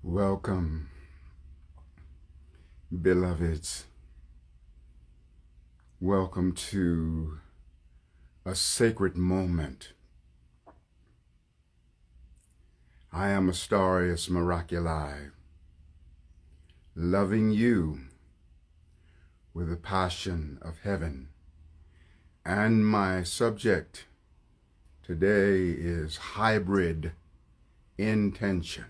Welcome, beloveds. Welcome to a sacred moment. I am Astarius Miraculii, loving you with the passion of heaven. And my subject today is hybrid intention.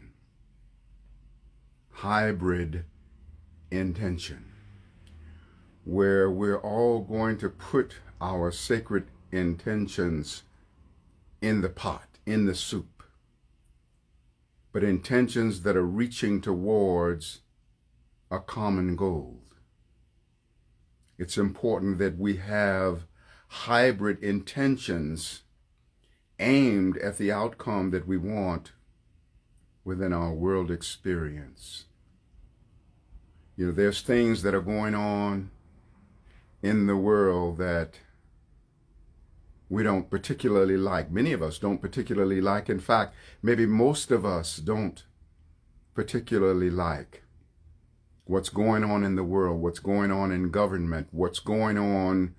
Hybrid intention, where we're all going to put our sacred intentions in the pot, in the soup, but intentions that are reaching towards a common goal. It's important that we have hybrid intentions aimed at the outcome that we want within our world experience. You know, there's things that are going on in the world that we don't particularly like. Many of us don't particularly like. In fact, maybe most of us don't particularly like what's going on in the world, what's going on in government, what's going on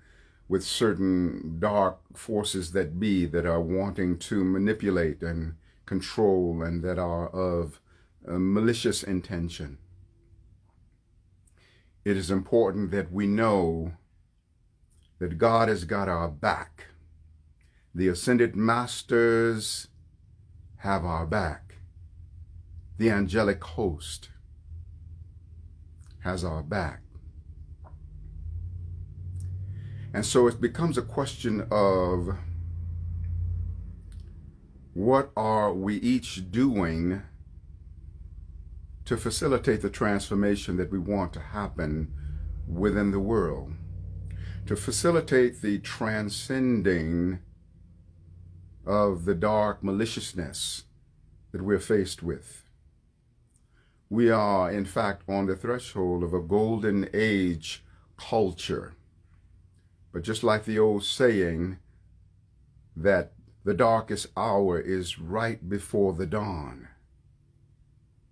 with certain dark forces that be that are wanting to manipulate and control and that are of malicious intention. It is important that we know that God has got our back. The ascended masters have our back. The angelic host has our back. And so it becomes a question of what are we each doing to facilitate the transformation that we want to happen within the world, to facilitate the transcending of the dark maliciousness that we're faced with. We are, in fact, on the threshold of a golden age culture. But just like the old saying that the darkest hour is right before the dawn.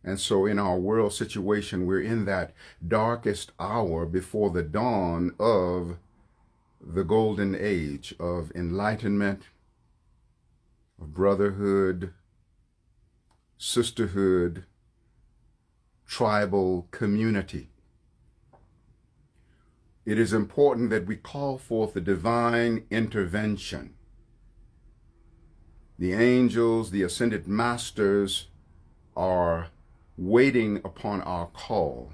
And so in our world situation, we're in that darkest hour before the dawn of the golden age of enlightenment, of brotherhood, sisterhood, tribal community. It is important that we call forth the divine intervention. The angels, the ascended masters are waiting upon our call.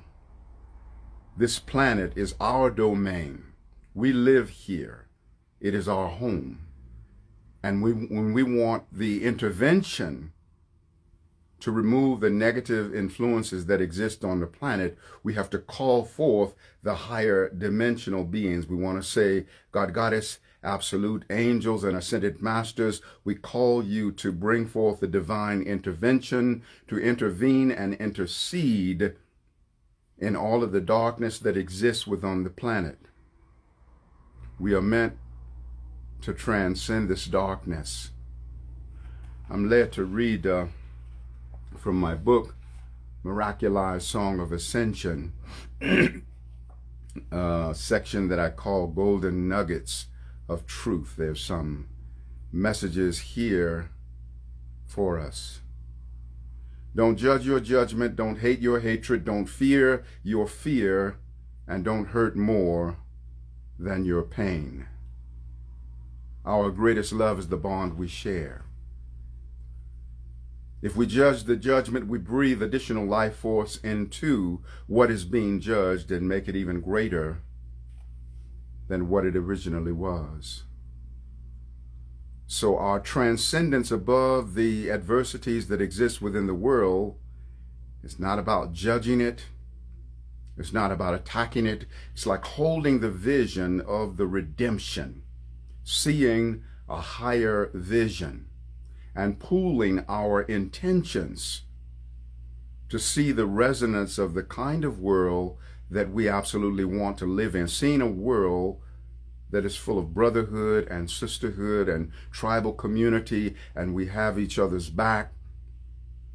This planet is our domain. We live here. It is our home. And when we want the intervention to remove the negative influences that exist on the planet, we have to call forth the higher dimensional beings. We want to say, God, Goddess, absolute angels and ascended masters, we call you to bring forth the divine intervention, to intervene and intercede in all of the darkness that exists within the planet. We are meant to transcend this darkness. I'm led to read from my book, Miraculii, Song of Ascension, section that I call Golden Nuggets of Truth. There's some messages here for us. Don't judge your judgment, don't hate your hatred, don't fear your fear, and don't hurt more than your pain. Our greatest love is the bond we share. If we judge the judgment, we breathe additional life force into what is being judged and make it even greater than what it originally was. So our transcendence above the adversities that exist within the world is not about judging it. It's not about attacking it. It's like holding the vision of the redemption, seeing a higher vision, and pooling our intentions to see the resonance of the kind of world that we absolutely want to live in, seeing a world that is full of brotherhood and sisterhood and tribal community, and we have each other's back,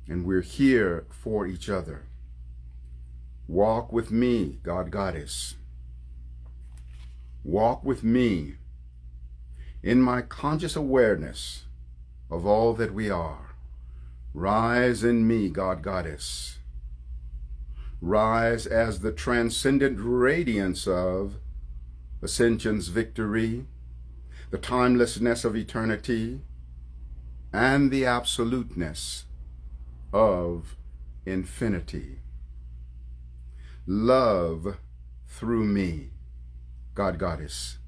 and we're here for each other. Walk with me, God Goddess. Walk with me in my conscious awareness of all that we are. Rise in me, God Goddess. Rise as the transcendent radiance of Ascension's victory, the timelessness of eternity, and the absoluteness of infinity. Love through me, God Goddess,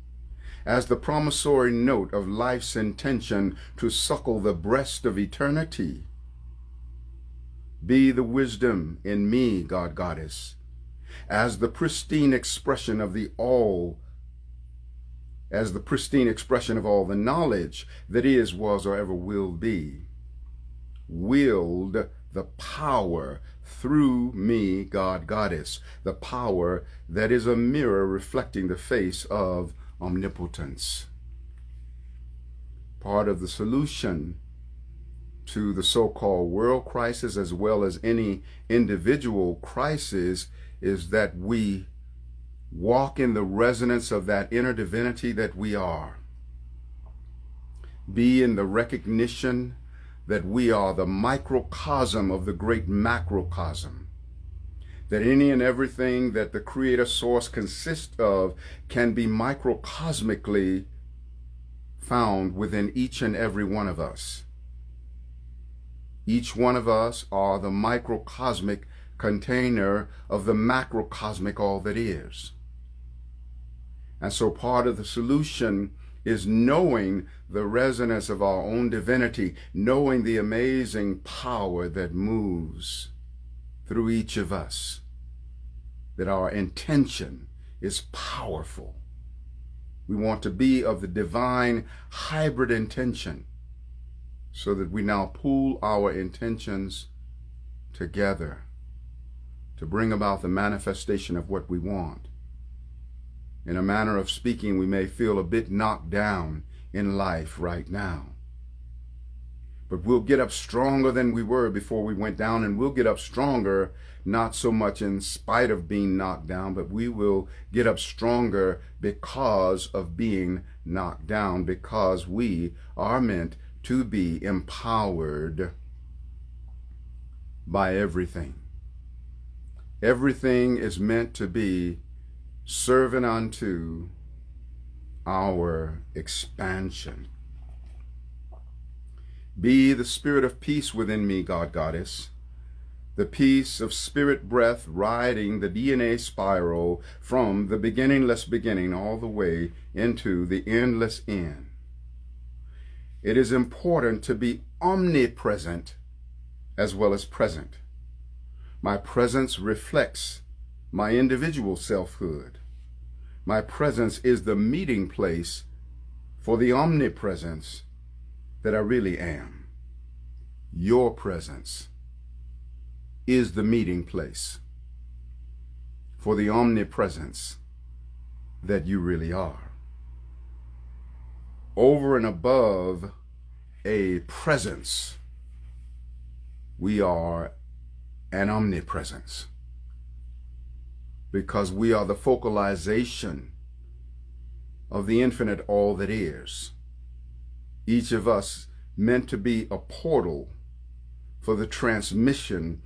as the promissory note of life's intention to suckle the breast of eternity. Be the wisdom in me, God Goddess, as the pristine expression of all the knowledge that is, was, or ever will be. Wield the power through me, God Goddess, the power that is a mirror reflecting the face of omnipotence. Part of the solution to the so-called world crisis, as well as any individual crisis, is that we walk in the resonance of that inner divinity that we are. Be in the recognition that we are the microcosm of the great macrocosm. That any and everything that the Creator Source consists of can be microcosmically found within each and every one of us. Each one of us are the microcosmic container of the macrocosmic all that is. And so part of the solution is knowing the resonance of our own divinity, knowing the amazing power that moves through each of us, that our intention is powerful. We want to be of the divine hybrid intention, so that we now pool our intentions together to bring about the manifestation of what we want. In a manner of speaking, we may feel a bit knocked down in life right now, but we'll get up stronger than we were before we went down, and we'll get up stronger, not so much in spite of being knocked down, but we will get up stronger because of being knocked down, because we are meant to be empowered by everything. Everything is meant to be servant unto our expansion. Be the spirit of peace within me, God Goddess, the peace of spirit breath riding the DNA spiral from the beginningless beginning all the way into the endless end. It is important to be omnipresent as well as present. My presence reflects my individual selfhood. My presence is the meeting place for the omnipresence that I really am. Your presence is the meeting place for the omnipresence that you really are. over and above a presence, we are an omnipresence, because we are the focalization of the infinite all that is. Each of us meant to be a portal for the transmission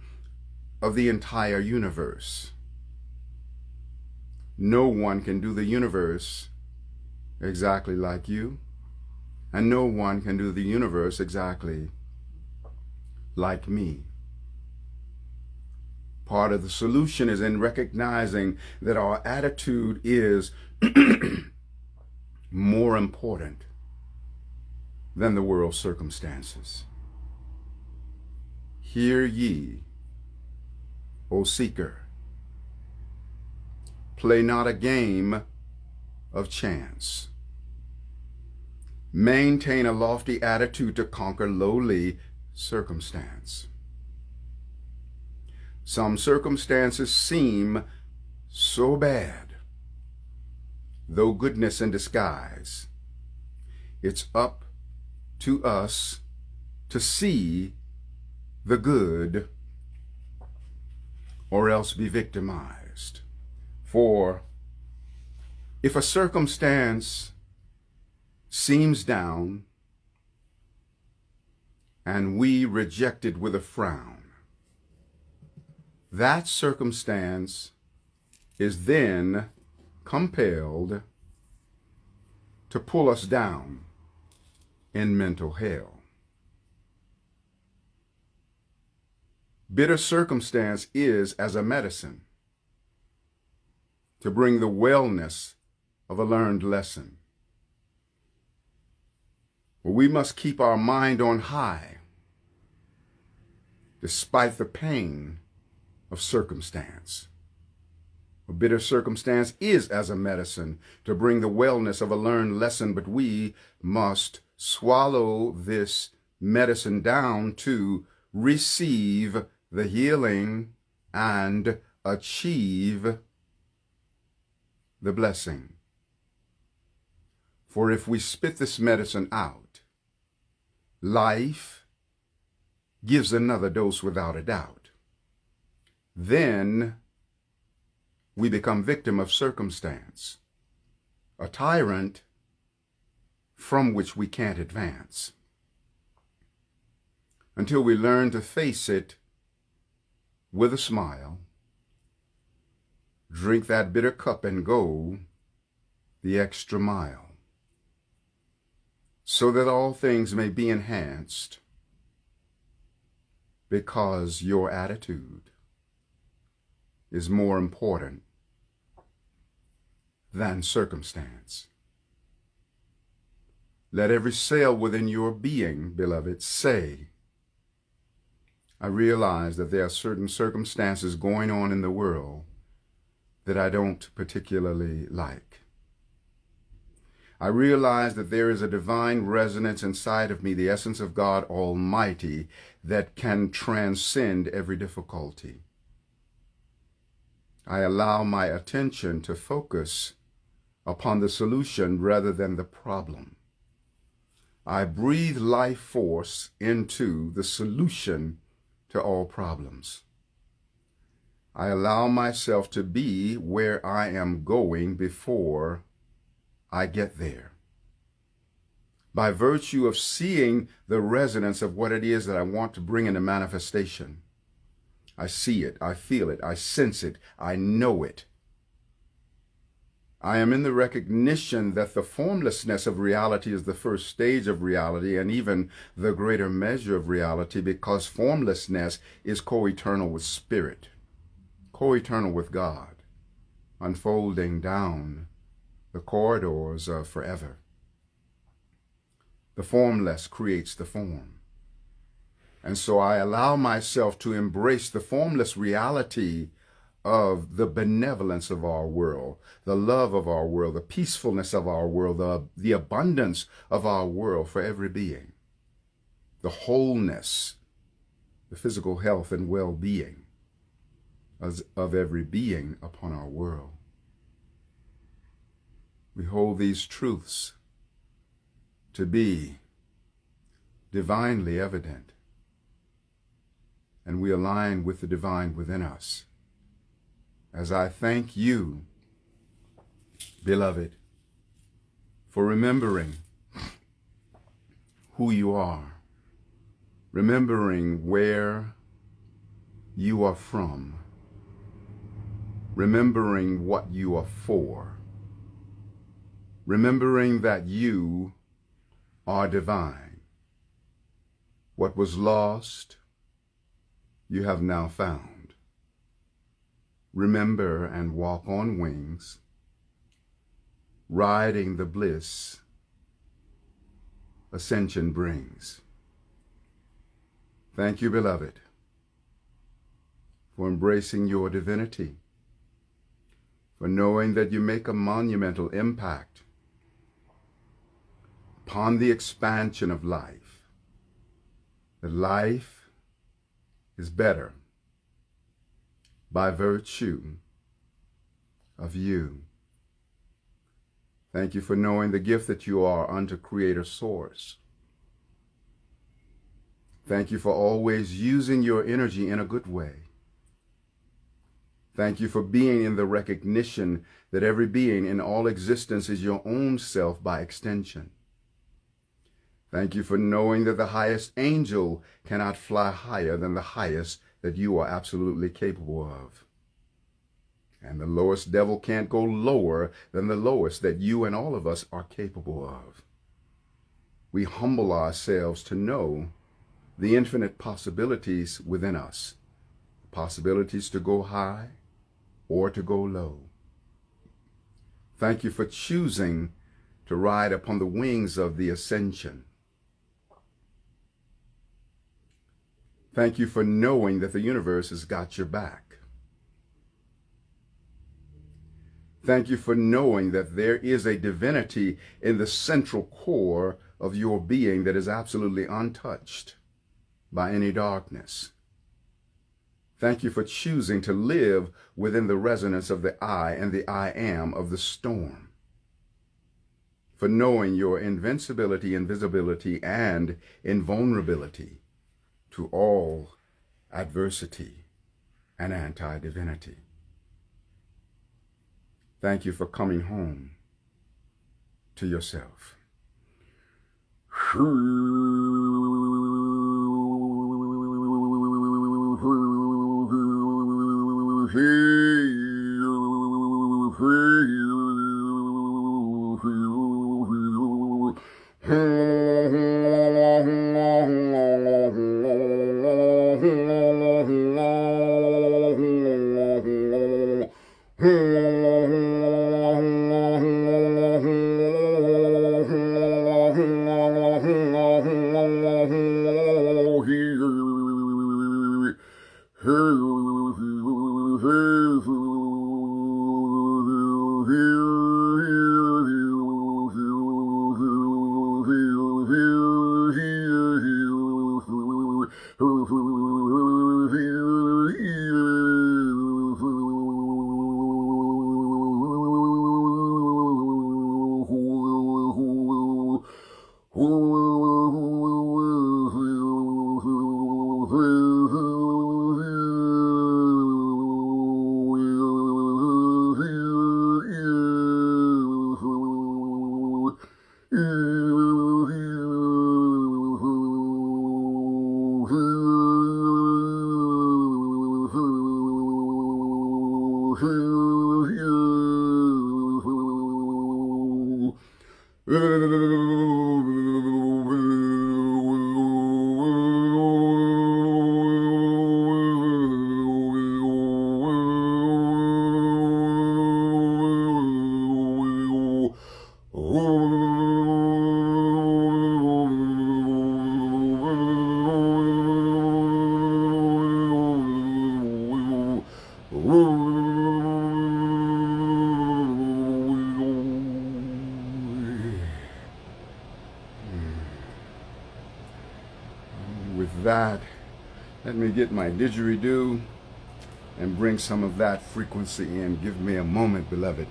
of the entire universe. No one can do the universe exactly like you, and no one can do the universe exactly like me. Part of the solution is in recognizing that our attitude is more important than the world's circumstances. Hear ye, O seeker, play not a game of chance. Maintain a lofty attitude to conquer lowly circumstance. Some circumstances seem so bad, though goodness in disguise. It's up to us to see the good or else be victimized. For if a circumstance seems down and we reject it with a frown, that circumstance is then compelled to pull us down in mental hell. Bitter circumstance is as a medicine to bring the wellness of a learned lesson. We must keep our mind on high despite the pain of circumstance. A bitter circumstance is as a medicine to bring the wellness of a learned lesson, but we must swallow this medicine down to receive the healing and achieve the blessing. For if we spit this medicine out, life gives another dose without a doubt. Then we become victim of circumstance, a tyrant from which we can't advance until we learn to face it with a smile, drink that bitter cup and go the extra mile, so that all things may be enhanced because your attitude is more important than circumstance. Let every cell within your being, beloved, say, I realize that there are certain circumstances going on in the world that I don't particularly like. I realize that there is a divine resonance inside of me, the essence of God Almighty, that can transcend every difficulty. I allow my attention to focus upon the solution rather than the problem. I breathe life force into the solution to all problems. I allow myself to be where I am going before I get there. By virtue of seeing the resonance of what it is that I want to bring into manifestation, I see it, I feel it, I sense it, I know it. I am in the recognition that the formlessness of reality is the first stage of reality and even the greater measure of reality, because formlessness is co-eternal with spirit, co-eternal with God, unfolding down the corridors of forever. The formless creates the form. And so I allow myself to embrace the formless reality of the benevolence of our world, the love of our world, the peacefulness of our world, the abundance of our world for every being, the wholeness, the physical health and well-being of every being upon our world. We hold these truths to be divinely evident. And we align with the divine within us. As I thank you, beloved, for remembering who you are, remembering where you are from, remembering what you are for, remembering that you are divine. What was lost, you have now found. Remember and walk on wings, riding the bliss Ascension brings. Thank you, beloved, for embracing your divinity, for knowing that you make a monumental impact upon the expansion of life. That life is better by virtue of you. Thank you for knowing the gift that you are unto Creator Source. Thank you for always using your energy in a good way. Thank you for being in the recognition that every being in all existence is your own self by extension. Thank you for knowing that the highest angel cannot fly higher than the highest that you are absolutely capable of. And the lowest devil can't go lower than the lowest that you and all of us are capable of. We humble ourselves to know the infinite possibilities within us, possibilities to go high or to go low. Thank you for choosing to ride upon the wings of the Ascension. Thank you for knowing that the universe has got your back. Thank you for knowing that there is a divinity in the central core of your being that is absolutely untouched by any darkness. Thank you for choosing to live within the resonance of the I and the I am of the storm. For knowing your invincibility, invisibility, and invulnerability to all adversity and anti-divinity. Thank you for coming home to yourself. With that, let me get my didgeridoo and bring some of that frequency in. Give me a moment, beloved.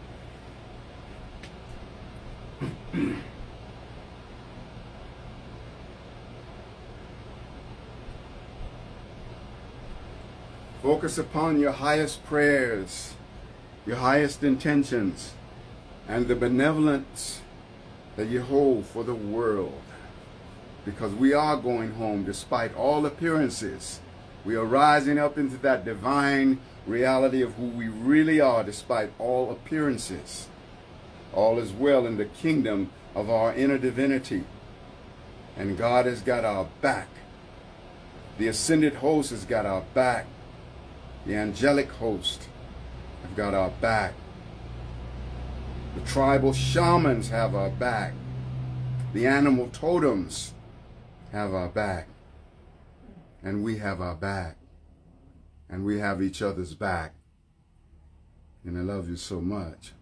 Focus upon your highest prayers, your highest intentions, and the benevolence that you hold for the world. Because we are going home despite all appearances. We are rising up into that divine reality of who we really are despite all appearances. All is well in the kingdom of our inner divinity. And God has got our back. The ascended host has got our back. The angelic host have got our back. The tribal shamans have our back. The animal totems have our back. And we have our back. And we have each other's back. And I love you so much.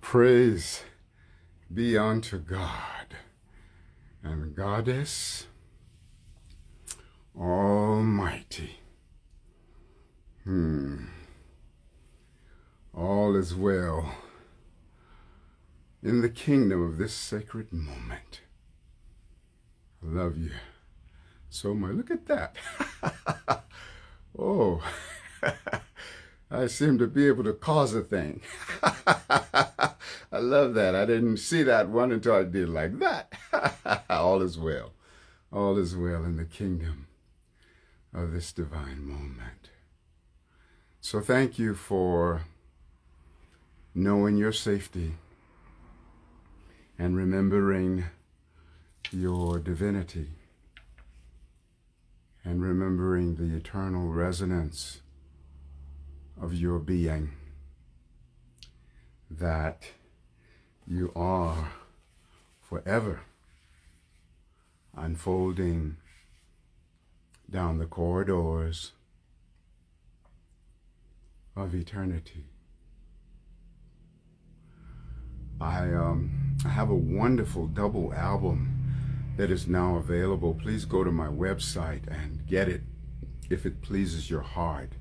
Praise be unto God and Goddess Almighty. All is well in the kingdom of this sacred moment. I love you So my, look at that. Oh, I seem to be able to cause a thing. I love that. I didn't see that one until I did like that. All is well. All is well in the kingdom of this divine moment. So thank you for knowing your safety and remembering your divinity and remembering the eternal resonance of your being, that you are forever unfolding down the corridors of eternity. I have a wonderful double album that is now available. Please go to my website and get it if it pleases your heart.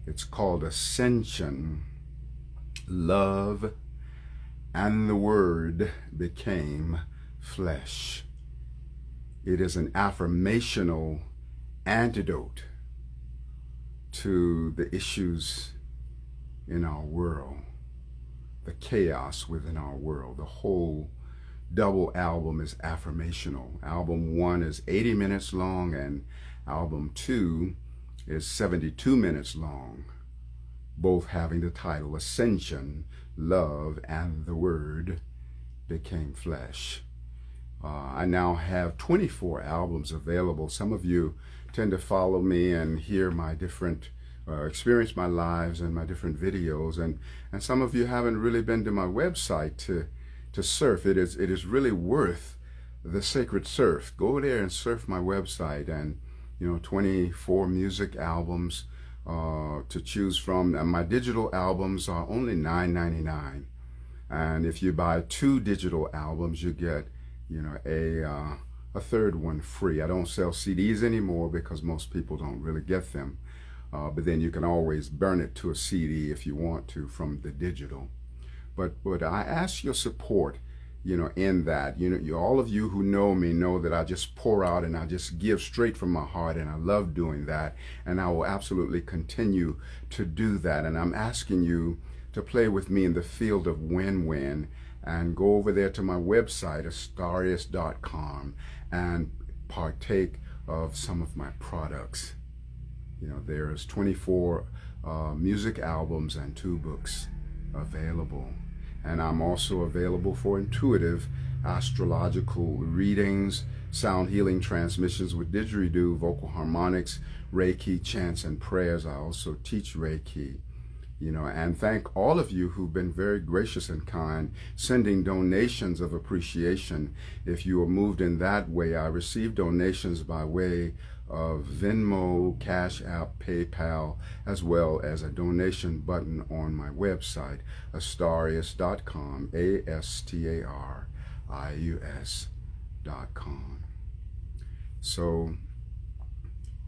It's called Ascension, Love and the Word Became Flesh. It is an affirmational antidote to the issues in our world, the chaos within our world. The whole double album is affirmational. Album 1 is 80 minutes long and album 2 is 72 minutes long, both having the title Ascension, Love and the Word Became Flesh. I now have 24 albums available. Some of you tend to follow me and hear my different, experience my lives and my different videos, and some of you haven't really been to my website to surf. It is really worth the sacred surf. Go there and surf my website, and 24 music albums to choose from. And my digital albums are only $9.99, and if you buy 2 digital albums, you get a third one free. I don't sell CDs anymore because most people don't really get them, but then you can always burn it to a CD if you want to from the digital. But I ask your support, in that. All of you who know me know that I just pour out and I just give straight from my heart, and I love doing that, and I will absolutely continue to do that. And I'm asking you to play with me in the field of win-win, and go over there to my website, Astarius.com, and partake of some of my products. There's 24 music albums and 2 books available. And I'm also available for intuitive astrological readings, sound healing transmissions with didgeridoo, vocal harmonics, Reiki, chants, and prayers. I also teach Reiki. And thank all of you who've been very gracious and kind, sending donations of appreciation. If you are moved in that way, I receive donations by way of Venmo, Cash App, PayPal, as well as a donation button on my website, Astarius.com, Astarius.com. So,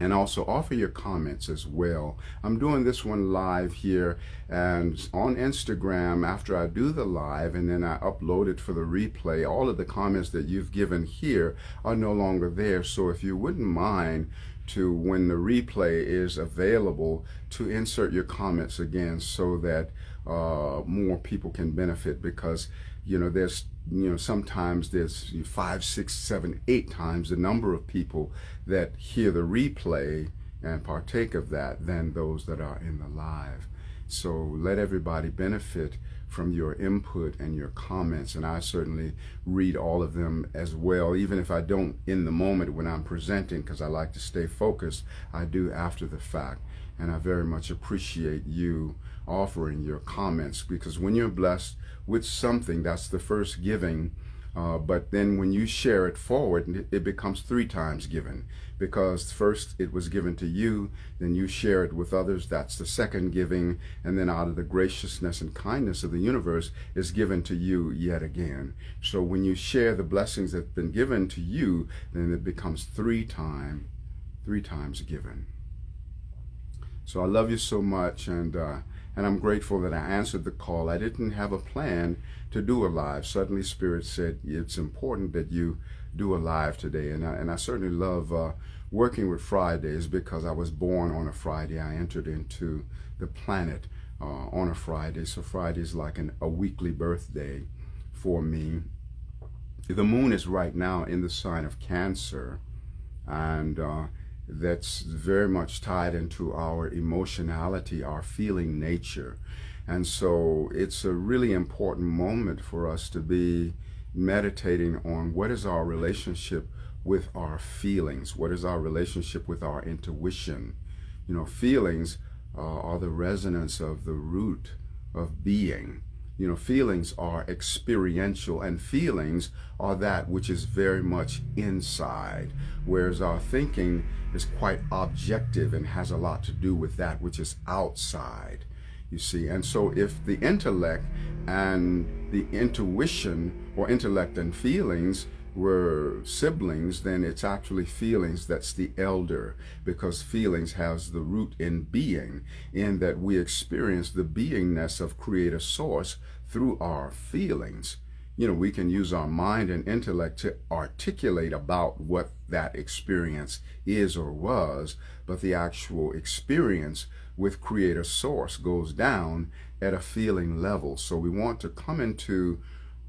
and also offer your comments as well. I'm doing this one live here and on Instagram after I do the live, and then I upload it for the replay. All of the comments that you've given here are no longer there. So if you wouldn't mind to, when the replay is available, to insert your comments again so that more people can benefit, because there's sometimes there's 5, 6, 7, 8 times the number of people that hear the replay and partake of that than those that are in the live. So let everybody benefit from your input and your comments, and I certainly read all of them as well, even if I don't in the moment when I'm presenting, because I like to stay focused. I do after the fact, and I very much appreciate you offering your comments, because when you're blessed with something, that's the first giving, but then when you share it forward, it becomes 3 times given, because first it was given to you, then you share it with others, that's the second giving, and then out of the graciousness and kindness of the universe is given to you yet again. So when you share the blessings that have been given to you, then it becomes 3 times given. So I love you so much, and I'm grateful that I answered the call. I didn't have a plan to do a live. Suddenly Spirit said it's important that you do a live today. And I certainly love working with Fridays because I was born on a Friday. I entered into the planet on a Friday. So Friday is like a weekly birthday for me. The moon is right now in the sign of Cancer, and that's very much tied into our emotionality, our feeling nature. And so it's a really important moment for us to be meditating on what is our relationship with our feelings, what is our relationship with our intuition. You know, feelings are the resonance of the root of being. You know, feelings are experiential, and feelings are that which is very much inside, whereas our thinking is quite objective and has a lot to do with that which is outside, you see. And so if the intellect and the intuition, or intellect and feelings, were siblings, then it's actually feelings that's the elder, because feelings has the root in being, in that we experience the beingness of Creator Source through our feelings. You know, we can use our mind and intellect to articulate about what that experience is or was, but the actual experience with Creator Source goes down at a feeling level. So we want to come into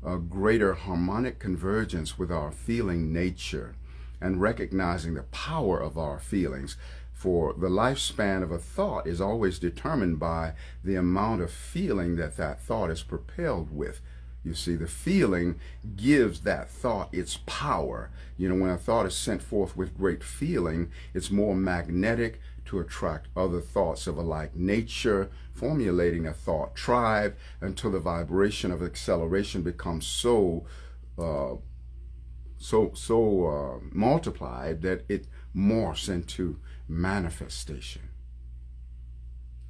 a greater harmonic convergence with our feeling nature and recognizing the power of our feelings. For the lifespan of a thought is always determined by the amount of feeling that that thought is propelled with. You see, the feeling gives that thought its power. You know, when a thought is sent forth with great feeling, it's more magnetic to attract other thoughts of a like nature, formulating a thought tribe until the vibration of acceleration becomes so multiplied that it morphs into manifestation.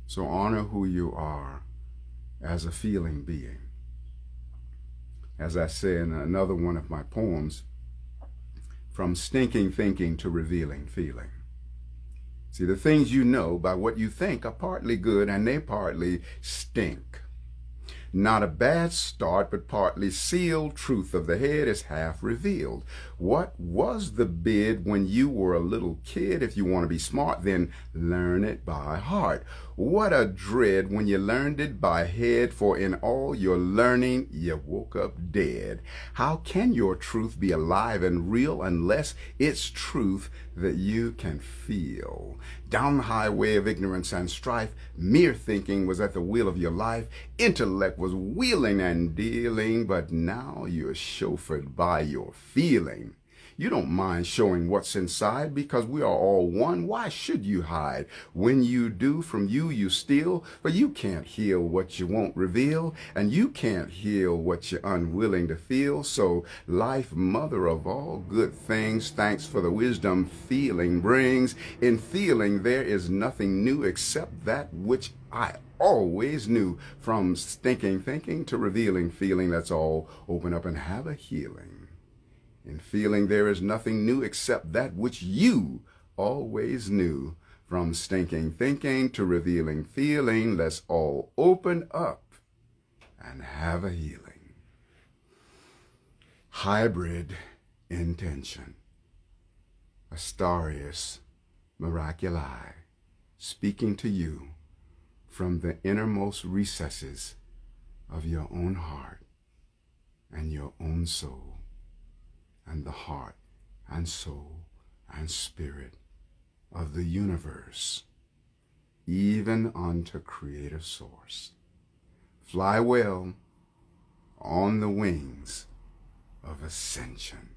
So honor who you are as a feeling being. As I say in another one of my poems, from stinking thinking to revealing feeling. See, the things you know by what you think are partly good and they partly stink. Not a bad start, but partly sealed. Truth of the head is half revealed. What was the bid when you were a little kid? If you want to be smart, then learn it by heart. What a dread when you learned it by head, for in all your learning you woke up dead. How can your truth be alive and real unless it's truth that you can feel? Down the highway of ignorance and strife, mere thinking was at the wheel of your life. Intellect was wheeling and dealing, but now you're chauffeured by your feeling. You don't mind showing what's inside because we are all one. Why should you hide? When you do, from you you steal. But you can't heal what you won't reveal, and you can't heal what you're unwilling to feel. So life, mother of all good things, thanks for the wisdom feeling brings. In feeling there is nothing new except that which I always knew. From stinking thinking to revealing feeling, let's all open up and have a healing. In feeling there is nothing new except that which you always knew. From stinking thinking to revealing feeling, let's all open up and have a healing. Hybrid intention. Astarius, Miraculii, speaking to you from the innermost recesses of your own heart and your own soul, and the heart and soul and spirit of the universe, even unto Creator Source. Fly well on the wings of ascension.